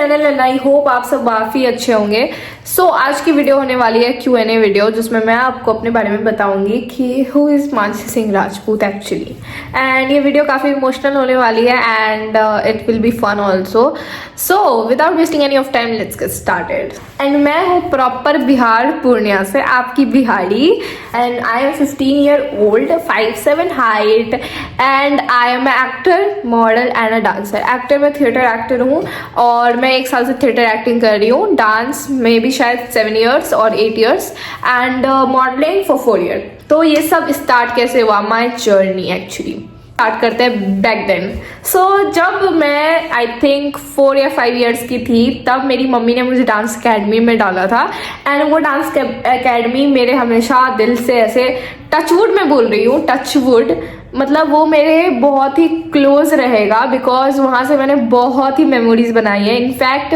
Channel and I hope आप सब काफ़ी अच्छे होंगे। आज की वीडियो होने वाली है Q&A वीडियो, जिसमें मैं आपको अपने बारे में बताऊंगी कि who is Mansi Singh Rajput actually. And ये वीडियो काफ़ी इमोशनल होने वाली है and it will be fun also. Without wasting any of time let's get started. And मैं हूँ प्रॉपर बिहार पूर्णिया से, आपकी Bihari. And I am 15 year old, 5'7" height and I am actor, model and a dancer. Actor में theatre actor हूँ और मैं 1 साल से थिएटर एक्टिंग कर रही हूँ। डांस में भी शायद 7 years और 8 years and modelling for 4 years। तो ये सब स्टार्ट कैसे हुआ, माई जर्नी एक्चुअली। स्टार्ट करते हैं बैक देन। जब मैं आई थिंक 4 या 5 years की थी, तब मेरी मम्मी ने मुझे डांस अकेडमी में डाला था। एंड वो डांस अकेडमी मेरे हमेशा दिल से ऐसे टचवुड में बोल रही हूँ, टचवुड मतलब वो मेरे बहुत ही क्लोज रहेगा, बिकॉज वहाँ से मैंने बहुत ही मेमोरीज बनाई है। इनफैक्ट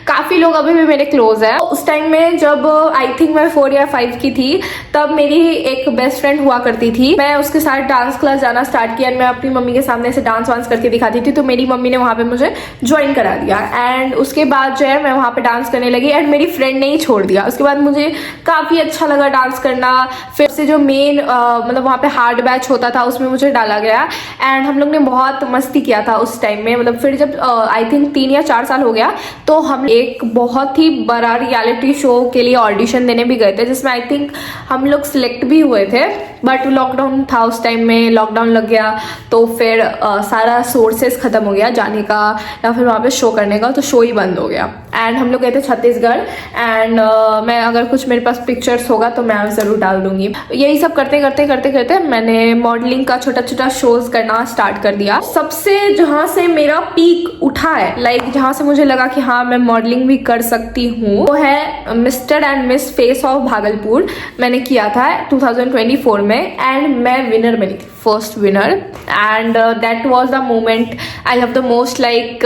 काफ़ी लोग अभी भी मेरे क्लोज है। उस टाइम में जब आई थिंक मैं 4 या 5 की थी, तब मेरी एक बेस्ट फ्रेंड हुआ करती थी। मैं उसके साथ डांस क्लास जाना स्टार्ट किया। मैं अपनी मम्मी के सामने से डांस वांस करके दिखाती थी, तो मेरी मम्मी ने वहाँ पे मुझे ज्वाइन करा दिया। एंड उसके बाद जो है मैं वहाँ पे डांस करने लगी एंड मेरी फ्रेंड ने ही छोड़ दिया। उसके बाद मुझे काफ़ी अच्छा लगा डांस करना। फिर से जो मेन मतलब वहाँ पे हार्ड बैच होता था, उसमें मुझे डाला गया एंड हम लोग ने बहुत मस्ती किया था उस टाइम में। मतलब फिर जब आई थिंक 3 या 4 साल हो गया, तो हम एक बहुत ही बड़ा रियलिटी शो के लिए ऑडिशन देने भी गए थे, जिसमें आई थिंक हम लोग सिलेक्ट भी हुए थे। बट लॉकडाउन था उस टाइम में, लॉकडाउन लग गया, तो फिर सारा सोर्सेस खत्म हो गया जाने का या फिर वहाँ पे शो करने का, तो शो ही बंद हो गया। एंड हम लोग गए थे छत्तीसगढ़ एंड मैं अगर कुछ मेरे पास पिक्चर्स होगा तो मैं ज़रूर डाल दूंगी। यही सब करते करते मैंने मॉडलिंग का छोटा छोटा शोज करना स्टार्ट कर दिया। सबसे जहाँ से मेरा पीक उठा है, लाइक जहाँ से मुझे लगा कि हाँ मैं मॉडलिंग भी कर सकती हूँ, वो है mister and miss face of Bhagalpur. मैंने किया था 2024 में एंड मैं विनर बनी थी, first winner. And that was the moment I love the most. Like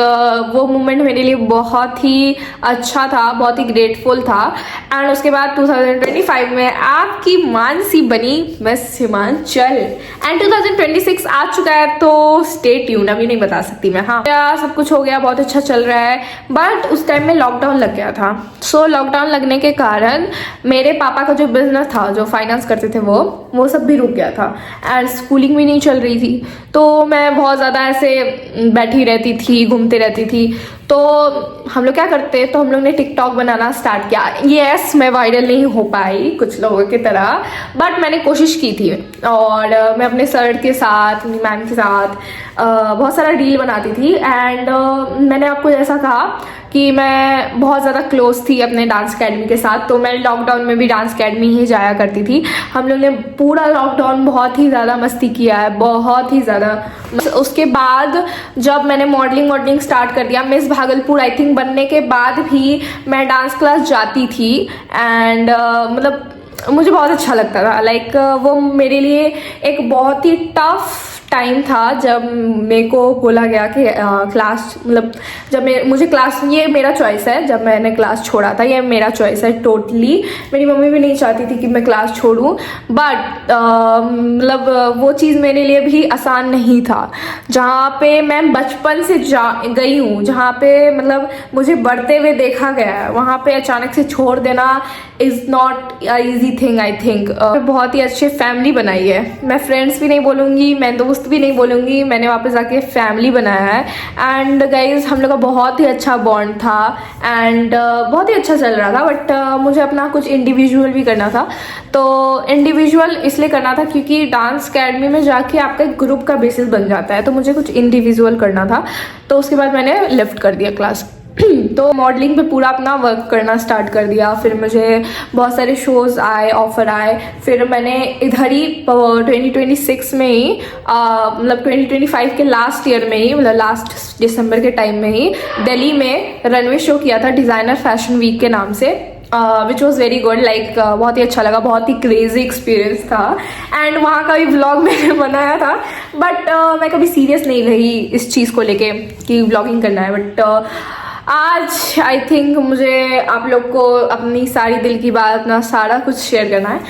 वो मोमेंट मेरे लिए बहुत ही अच्छा था, बहुत ही ग्रेटफुल था। एंड उसके बाद 2025 में आपकी मानसी बनी मिस हिमाचल एंड 2026 आ चुका है, तो स्टे ट्यून, अभी नहीं बता सकती मैं। हाँ, सब कुछ हो गया, बहुत अच्छा चल रहा है। बट उस टाइम में लॉकडाउन लग गया था। लॉकडाउन लगने के कारण मेरे पापा का जो बिजनेस था, जो फाइनेंस करते थे, वो सब भी रुक गया था एंड स्कूलिंग भी नहीं चल रही थी। तो मैं बहुत ज़्यादा ऐसे बैठी रहती थी, घूमते रहती थी। तो हम लोग क्या करते, तो हम लोग ने टिकटॉक बनाना स्टार्ट किया। यस, मैं वायरल नहीं हो पाई कुछ लोगों की तरह, बट मैंने कोशिश की थी। और मैं अपने सर के साथ, अपनी मैम के साथ बहुत सारा रील बनाती थी। एंड मैंने आपको जैसा कहा कि मैं बहुत ज़्यादा क्लोज थी अपने डांस अकेडमी के साथ, तो मैं लॉकडाउन में भी डांस अकेडमी ही जाया करती थी। हम लोग ने पूरा लॉकडाउन बहुत ही ज़्यादा मस्ती किया है, बहुत ही ज़्यादा। उसके बाद जब मैंने मॉडलिंग स्टार्ट कर दिया, मिस भागलपुर आई थिंक बनने के बाद भी मैं डांस क्लास जाती थी। एंड मतलब मुझे बहुत अच्छा लगता था। लाइक वो मेरे लिए एक बहुत ही टफ टाइम था, जब मेरे को बोला गया कि क्लास, मतलब जब मुझे क्लास, ये मेरा चॉइस है, जब मैंने क्लास छोड़ा था, ये मेरा चॉइस है टोटली। मेरी मम्मी भी नहीं चाहती थी कि मैं क्लास छोड़ूं, बट मतलब वो चीज़ मेरे लिए भी आसान नहीं था। जहाँ पे मैं बचपन से गई हूँ, जहाँ पे मतलब मुझे बढ़ते हुए देखा गया है, वहाँ पे अचानक से छोड़ देना is not a easy thing I think. बहुत ही अच्छी फैमिली बनाई है। मैं फ्रेंड्स भी नहीं बोलूँगी, मैं दोस्त भी नहीं बोलूँगी, मैंने वापस जाके फैमिली बनाया है। एंड गाइज हम लोग का बहुत ही अच्छा बॉन्ड था एंड बहुत ही अच्छा चल रहा था। बट मुझे अपना कुछ इंडिविजुअल भी करना था। तो इंडिविजुअल इसलिए करना था क्योंकि डांस अकेडमी में जाके आपका एक ग्रुप का बेसिस बन जाता है, तो मुझे कुछ इंडिविजुअल करना था। तो उसके बाद मैंने लिफ्ट कर दिया क्लास। तो मॉडलिंग पे पूरा अपना वर्क करना स्टार्ट कर दिया। फिर मुझे बहुत सारे शोज़ आए, ऑफ़र आए। फिर मैंने इधर ही 2026 में ही मतलब 2025 के लास्ट ईयर में ही, मतलब लास्ट दिसंबर के टाइम में ही दिल्ली में रनवे शो किया था, डिज़ाइनर फैशन वीक के नाम से, which was very good. Like बहुत ही अच्छा लगा, बहुत ही क्रेजी एक्सपीरियंस था। एंड वहाँ का भी व्लॉग मैंने बनाया था, बट मैं कभी सीरियस नहीं रही इस चीज़ को लेके कि व्लॉगिंग करना है। बट आज आई थिंक मुझे आप लोग को अपनी सारी दिल की बात, अपना सारा कुछ शेयर करना है।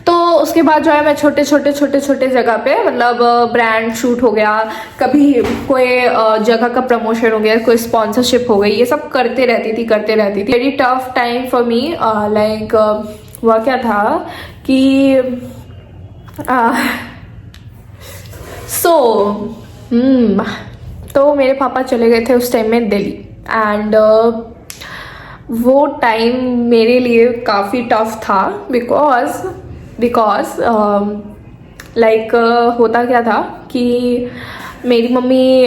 तो उसके बाद जो है मैं छोटे छोटे जगह पे मतलब ब्रांड शूट हो गया, कभी कोई जगह का प्रमोशन हो गया, कोई स्पॉन्सरशिप हो गई, ये सब करते रहती थी। Very tough time for me. Like हुआ क्या था कि तो मेरे पापा चले गए थे उस टाइम में दिल्ली, एंड वो टाइम मेरे लिए काफ़ी टफ था बिकॉज लाइक होता क्या था कि मेरी मम्मी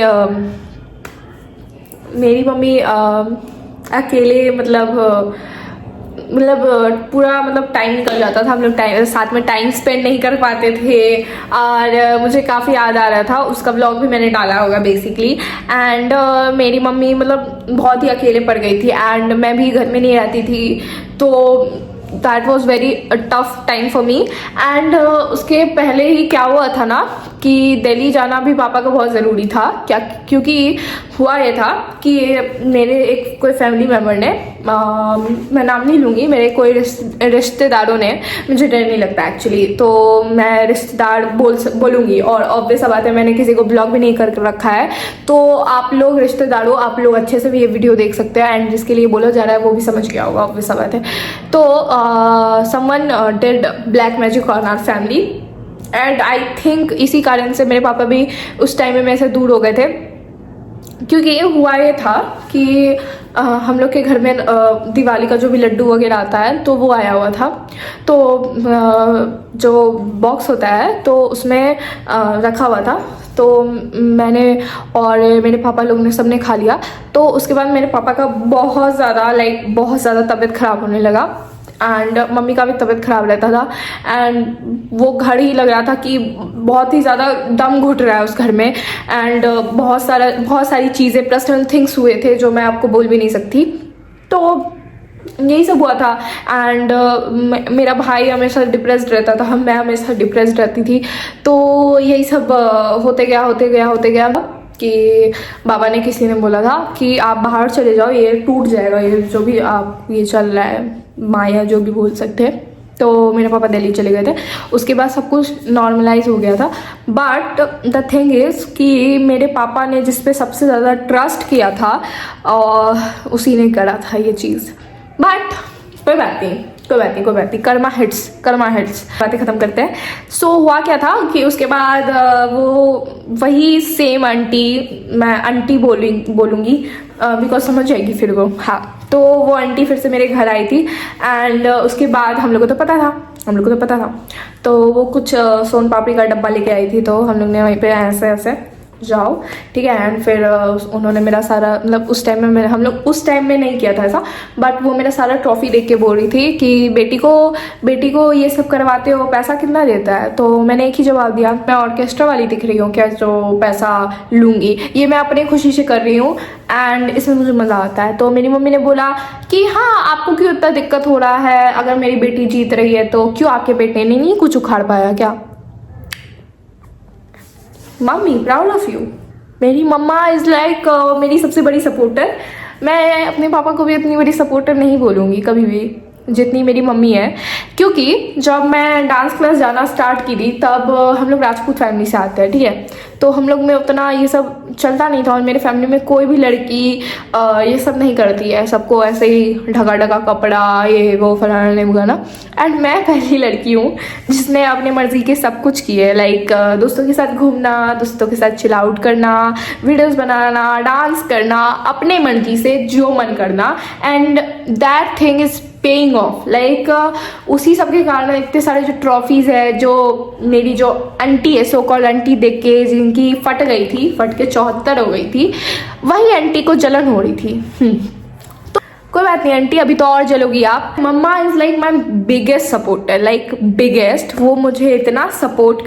अकेले मतलब पूरा मतलब टाइम निकल जाता था, हम लोग साथ में टाइम स्पेंड नहीं कर पाते थे, और मुझे काफ़ी याद आ रहा था। उसका व्लॉग भी मैंने डाला होगा बेसिकली। एंड मेरी मम्मी मतलब बहुत ही अकेले पड़ गई थी, एंड मैं भी घर में नहीं रहती थी, तो that was very tough time for me. And उसके पहले ही क्या हुआ था ना कि दिल्ली जाना भी पापा को बहुत ज़रूरी था, क्योंकि हुआ ये था कि मेरे एक कोई फैमिली मेम्बर ने, मैं नाम नहीं लूँगी, मेरे कोई रिश्तेदारों ने, मुझे डर नहीं लगता एक्चुअली, तो मैं रिश्तेदार बोलूँगी, और ऑब्वियस बात है मैंने किसी को ब्लॉग भी नहीं कर रखा है, तो आप लोग रिश्तेदारों, आप लोग अच्छे से भी ये वीडियो देख सकते हैं, एंड जिसके लिए बोला जा रहा है वो भी समझ गया होगा, ऑब्वियस बात है। तो someone did black magic on our family, and I think इसी कारण से मेरे पापा भी उस टाइम में मेरे से दूर हो गए थे, क्योंकि हुआ ये था कि हम लोग के घर में दिवाली का जो भी लड्डू वगैरह आता है तो वो आया हुआ था, तो जो बॉक्स होता है तो उसमें रखा हुआ था, तो मैंने और मेरे पापा लोग ने सबने खा लिया। तो उसके बाद मेरे पापा का बहुत ज़्यादा तबीयत ख़राब होने लगा, एंड मम्मी का भी तबीयत ख़राब रहता था, एंड वो घर ही लग रहा था कि बहुत ही ज़्यादा दम घुट रहा है उस घर में, एंड बहुत सारी चीज़ें पर्सनल थिंग्स हुए थे जो मैं आपको बोल भी नहीं सकती। तो यही सब हुआ था, एंड मेरा भाई हमेशा डिप्रेस्ड रहता था, मैं हमेशा डिप्रेस्ड रहती थी, तो यही सब होते गया कि बाबा ने, किसी ने बोला था कि आप बाहर चले जाओ, ये टूट जाएगा, ये जो भी आप ये चल रहा है माया जो भी बोल सकते हैं। तो मेरे पापा दिल्ली चले गए थे, उसके बाद सब कुछ नॉर्मलाइज हो गया था। बट द थिंग इज़ कि मेरे पापा ने जिस पे सबसे ज़्यादा ट्रस्ट किया था और उसी ने करा था ये चीज़। बट कोई बात नहीं, कर्मा हिट्स। बातें ख़त्म करते हैं। सो हुआ क्या था कि उसके बाद वो वही सेम आंटी, मैं आंटी बोलूँगी बिकॉज समझ जाएगी फिर वो, हाँ, तो वो आंटी फिर से मेरे घर आई थी, एंड उसके बाद हम लोग को तो पता था, तो वो कुछ सोन पापड़ी का डब्बा लेके आई थी, तो हम लोग ने वहीं पे ऐसे जाओ, ठीक है। एंड फिर उन्होंने मेरा सारा मतलब उस टाइम में हम लोग उस टाइम में नहीं किया था ऐसा, बट वो मेरा सारा ट्रॉफी देख के बोल रही थी कि बेटी को ये सब करवाते हो, पैसा कितना देता है। तो मैंने एक ही जवाब दिया, मैं ऑर्केस्ट्रा वाली दिख रही हूँ क्या जो पैसा लूँगी, ये मैं अपनी खुशी से कर रही हूँ, एंड इसमें मुझे मज़ा आता है। तो मेरी मम्मी ने बोला कि हाँ, आपको क्यों इतना दिक्कत हो रहा है, अगर मेरी बेटी जीत रही है तो क्यों आपके बेटे ने नहीं कुछ उखाड़ पाया क्या। Mummy proud of you. मेरी मम्मा इज़ लाइक मेरी सबसे बड़ी सपोर्टर। मैं अपने पापा को भी इतनी बड़ी सपोर्टर नहीं बोलूँगी कभी भी जितनी मेरी मम्मी है, क्योंकि जब मैं डांस क्लास जाना स्टार्ट की थी तब हम लोग राजपूत फैमिली से आते हैं, ठीक है, तो हम लोग में उतना ये सब चलता नहीं था, और मेरे फैमिली में कोई भी लड़की ये सब नहीं करती है, सबको ऐसे ही ढका कपड़ा ये वो फलाना भुगाना। एंड मैं पहली लड़की हूँ जिसने अपनी मर्जी के सब कुछ किए, लाइक दोस्तों के साथ घूमना, दोस्तों के साथ चिल आउट करना, वीडियोस बनाना, डांस करना, अपने मर्जी से जो मन करना, and that thing is paying off. Like उसी सब के कारण इतने सारे जो ट्रॉफीज़ है, जो मेरी जो आंटी है, सो कॉल्ड आंटी देख के जिनकी फट के 74 हो गई थी, वही आंटी को जलन हो रही थी। तो कोई बात नहीं आंटी, अभी तो और जलोगी आप। मम्मा is like my biggest supporter, like biggest. वो मुझे इतना सपोर्ट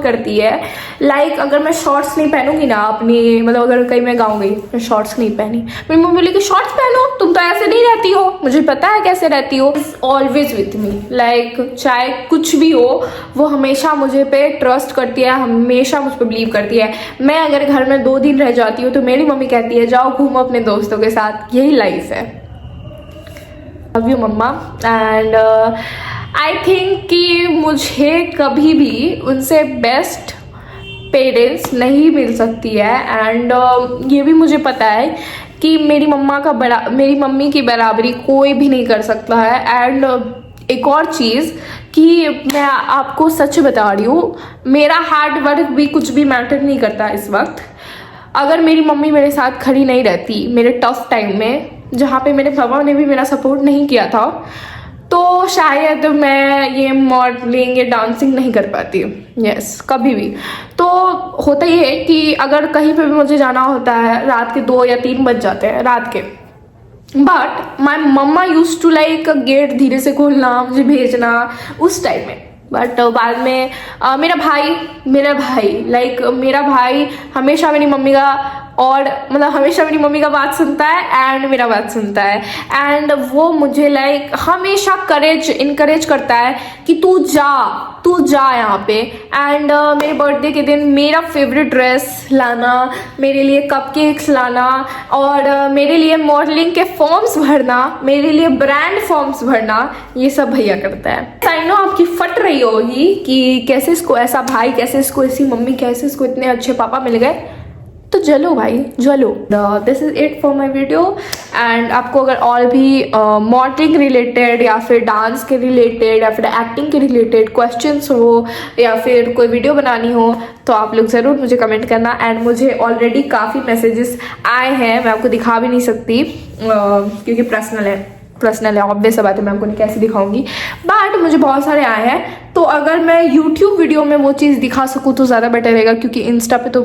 करती है, लाइक अगर मैं शॉर्ट्स नहीं पहनूंगी ना अपनी, मतलब अगर कहीं मैं गाँव गई, मैं शॉर्ट्स नहीं पहनी, मेरी मम्मी बोली कि शॉर्ट्स पहनो, तुम तो ऐसे नहीं रहती हो, मुझे पता है कैसे रहती हो। ऑलवेज विथ मी, लाइक चाहे कुछ भी हो, वो हमेशा मुझे पे ट्रस्ट करती है, हमेशा मुझ पर बिलीव करती है। मैं अगर घर में 2 दिन रह जाती हूँ तो मेरी मम्मी कहती है जाओ घूमो अपने दोस्तों के साथ, यही लाइफ है। Love you mamma. And I think कि मुझे कभी भी उनसे बेस्ट पेरेंट्स नहीं मिल सकती है। एंड ये भी मुझे पता है कि मेरी मम्मी की बराबरी कोई भी नहीं कर सकता है। एंड एक और चीज़ कि मैं आपको सच बता रही हूँ, मेरा हार्ड वर्क भी कुछ भी मैटर नहीं करता इस वक्त। अगर मेरी मम्मी मेरे साथ खड़ी नहीं रहती मेरे टफ टाइम में, जहाँ पे मेरे पापा ने भी मेरा सपोर्ट नहीं किया था, तो शायद मैं ये मॉडलिंग या डांसिंग नहीं कर पाती। यस, कभी भी। तो होता ये है कि अगर कहीं पे भी मुझे जाना होता है, रात के 2 या 3 बज जाते हैं रात के, but my mamma use to like get धीरे से खोलना, मुझे भेजना उस टाइम में। बट बाद में मेरा भाई हमेशा मेरी मम्मी का और मतलब हमेशा मेरी मम्मी का बात सुनता है एंड मेरा बात सुनता है। एंड वो मुझे लाइक हमेशा इनकरेज करता है कि तू जा यहाँ पे। एंड मेरे बर्थडे के दिन मेरा फेवरेट ड्रेस लाना, मेरे लिए कपकेक्स लाना और मेरे लिए मॉडलिंग के फॉर्म्स भरना, मेरे लिए ब्रांड फॉर्म्स भरना, ये सब भैया करता है। आई नो आपकी फट रही होगी कि कैसे इसको ऐसा भाई, कैसे इसको ऐसी मम्मी, कैसे इसको इतने अच्छे पापा मिल गए। तो जलो भाई जलो। This is it for my video. And आपको अगर और भी मॉडलिंग रिलेटेड या फिर डांस के रिलेटेड या फिर एक्टिंग के रिलेटेड क्वेश्चंस हो या फिर कोई वीडियो बनानी हो तो आप लोग ज़रूर मुझे कमेंट करना। एंड मुझे ऑलरेडी काफ़ी मैसेजेस आए हैं, मैं आपको दिखा भी नहीं सकती क्योंकि पर्सनल है, ऑब्वियस बात है, मैं आपको कैसे दिखाऊंगी। बट मुझे बहुत सारे आए हैं, तो अगर मैं यूट्यूब वीडियो में वो चीज़ दिखा सकूँ तो ज़्यादा बेटर रहेगा, क्योंकि इंस्टा पे तो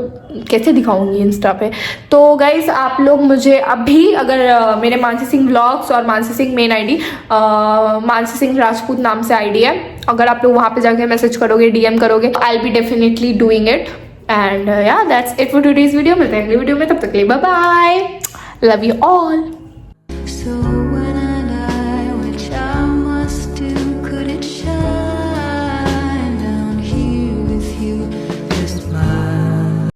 कैसे दिखाऊंगी इंस्टा पे। तो गाइज आप लोग मुझे अभी अगर मेरे मानसी सिंह व्लॉग्स और मानसी सिंह मेन आईडी मानसी सिंह राजपूत नाम से आईडी है, अगर आप लोग वहाँ पे जाके मैसेज करोगे, DM करोगे, I will be definitely doing it. And yeah that's it for today's video. मिलते हैं अगली वीडियो में, तब तक के लिए bye bye, love you all.